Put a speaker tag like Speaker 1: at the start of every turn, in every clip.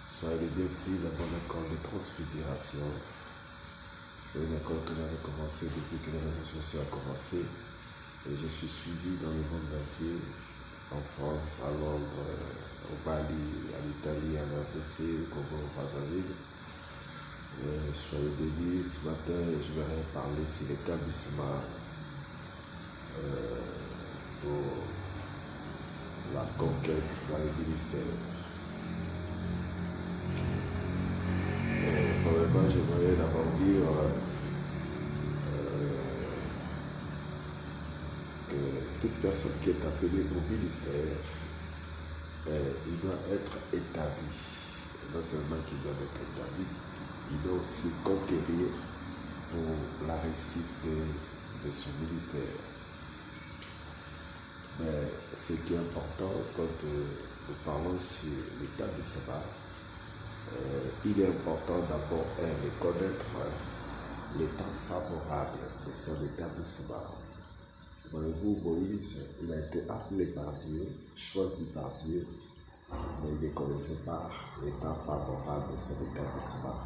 Speaker 1: Soyez les bienvenus dans mon école de transfiguration. C'est une école que j'avais commencée depuis que les réseaux sociaux ont commencé. Et je suis suivi dans le monde entier, en France, à Londres, au Bali, à l'Italie, à l'RDC, au Congo, au Brazzaville. Soyez bénis. Ce matin, je vais parler sur l'établissement pour la conquête dans les ministères. Premièrement, j'aimerais d'abord dire que toute personne qui est appelée au ministère, il doit être établi. Et non seulement qu'il doit être établi, il doit aussi conquérir pour la réussite de son ministère. Mais ce qui est important quand nous parlons sur l'établissement, il est important d'abord de connaître les temps favorables de son établissement. Voyez-vous, Moïse, il a été appelé par Dieu, choisi par Dieu, mais il ne connaissait pas les temps favorables de son établissement.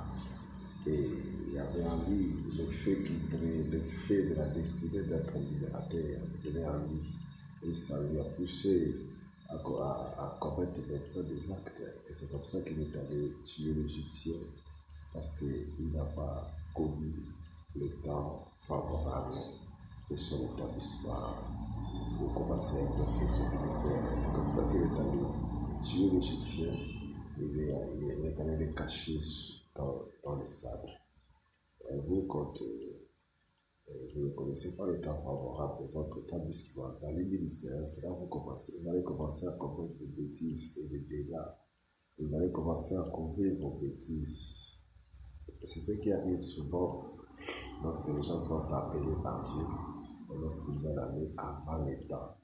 Speaker 1: Et il y avait en lui le fait de la destinée d'être libérateur, venait en lui. Et ça lui a poussé à commettre maintenant des actes. Et c'est comme ça qu'il est allé tuer l'Égyptien, parce qu'il n'a pas connu le temps favorable de son établissement pour commencer à exercer son ministère. Et c'est comme ça qu'il est allé tuer l'Égyptien. Il est allé le cacher dans les sables. Et vous, quand vous ne connaissez pas le temps favorable de votre établissement dans les ministères, c'est là que vous allez commencer à commettre des bêtises et des dégâts. Vous allez commencer à couvrir vos bêtises. C'est ce qui arrive souvent lorsque les gens sont appelés par Dieu et lorsqu'ils veulent aller avant les temps.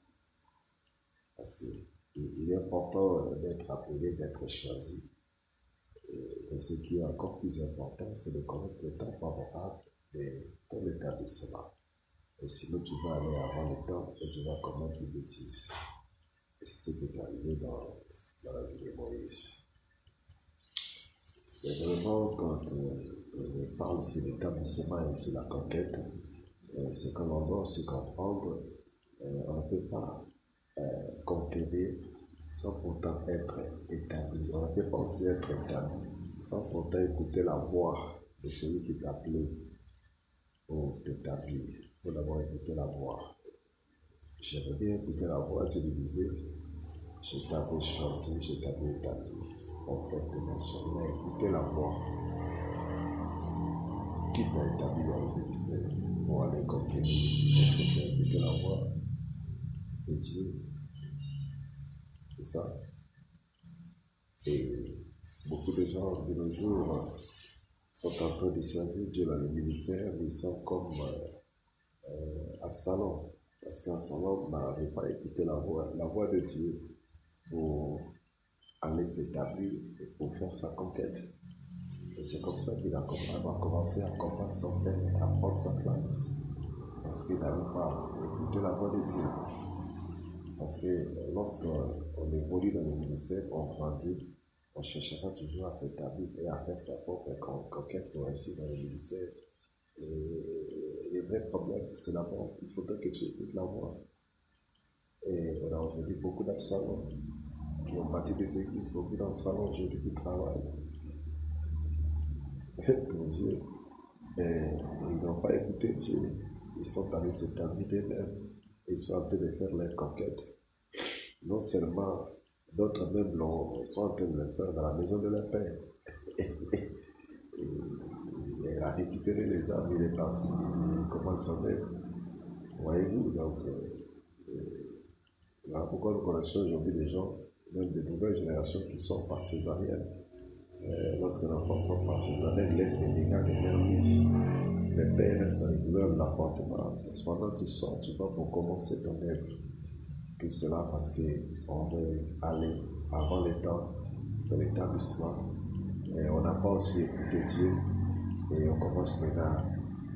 Speaker 1: Parce qu'il est important d'être appelé, d'être choisi. Et ce qui est encore plus important, c'est de connaître le temps favorable de ton établissement. Et sinon, tu vas aller avant le temps et tu vas commettre des bêtises. Et c'est ce qui est arrivé dans la vie de Moïse. Les éléments, quand on parle ici d'établissement et ici la conquête, c'est que l'on doit aussi comprendre, on ne peut pas conquérir sans pourtant être établi. On ne peut pas aussi être établi sans pourtant écouter la voix de celui qui t'a appelé pour t'établir. Il faut d'abord écouter la voix. J'aimerais bien écouter la voix, tu lui disais, je t'avais choisi, je t'avais établi. On fait des nations, mais écoutez la voix qui t'a établi dans le ministère pour aller conquérir. Est-ce que tu as écouté la voix de Dieu? C'est ça. Et beaucoup de gens de nos jours sont en train de servir Dieu dans le ministère, mais ils sont comme Absalom. Parce qu'Absalom n'avait pas écouté la voix de Dieu pour aller s'établir et pour faire sa conquête. Et c'est comme ça qu'il va commencer à combattre son père, à prendre sa place. Parce qu'il n'avait pas écouté la voix de Dieu. Parce que lorsqu'on évolue dans le ministère, on grandit, on cherchera toujours à s'établir et à faire sa propre conquête pour réussir dans le ministère. Et le vrai problème, c'est d'abord, il faudrait que tu écoutes la voix. Et on a aujourd'hui beaucoup d'Absalom qui ont bâti des églises, beaucoup d'Absalom aujourd'hui qui travaillent pour Dieu. Et ils n'ont pas écouté Dieu. Ils sont allés s'établir eux-mêmes. Ils sont en train de faire leur conquête. Non seulement, d'autres même sont en train de le faire dans la maison de leur père. Il a récupéré les âmes, il est parti, il commence son œuvre. Voyez-vous, donc, voilà pourquoi nous connaissons aujourd'hui des gens, même de nouvelles générations qui sont par césarienne. Lorsque l'enfant sort par césarienne, laisse les dégâts derrière lui. Le père reste dans les douleurs de l'appartement. Cependant, tu sors, tu vas pour commencer ton œuvre. Tout cela parce qu'on veut aller avant le temps de l'établissement. Et on n'a pas aussi écouté Dieu. Et on commence maintenant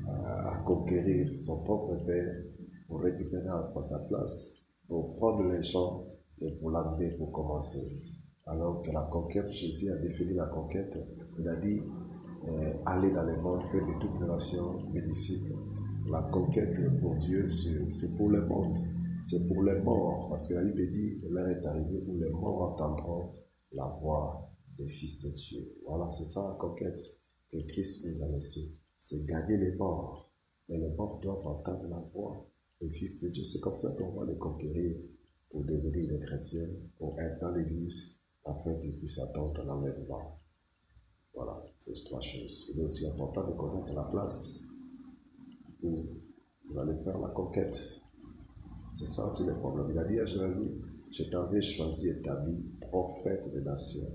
Speaker 1: à conquérir son propre père pour récupérer à sa place, pour prendre les gens et pour l'amener pour commencer Alors que la conquête, Jésus a défini la conquête. Il a dit, allez dans le monde, faites de toutes les nations mes disciples. La conquête pour Dieu, c'est pour le monde. C'est pour les morts. Parce que la Bible dit, l'heure est arrivée où les morts entendront la voix des fils de Dieu. Voilà, c'est ça la conquête que Christ nous a laissée. C'est gagner les morts. Mais les morts doivent entendre la voix des fils de Dieu. C'est comme ça qu'on va les conquérir pour devenir des chrétiens, pour être dans l'église, afin qu'ils puissent attendre l'enlèvement. Voilà, c'est ces trois choses. Il est aussi important de connaître la place où vous allez faire la conquête. C'est ça aussi le problème. Il a dit à Jérémie, je t'avais choisi et établi prophète des nations.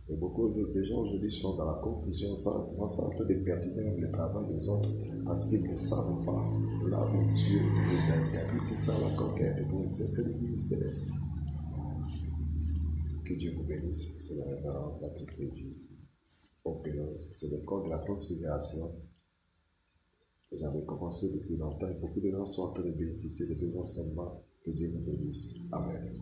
Speaker 1: Et beaucoup de gens aujourd'hui sont dans la confusion, sans en train de perturber le travail des autres, parce qu'ils ne savent pas là où Dieu les a établis pour faire la conquête, pour exercer le ministère. Que Dieu vous bénisse. C'est le révérend Patrick Lévy. C'est le code de la transfiguration que j'avais commencé depuis longtemps et beaucoup de gens sont en train de bénéficier de deux enseignements. Que Dieu vous bénisse. Amen.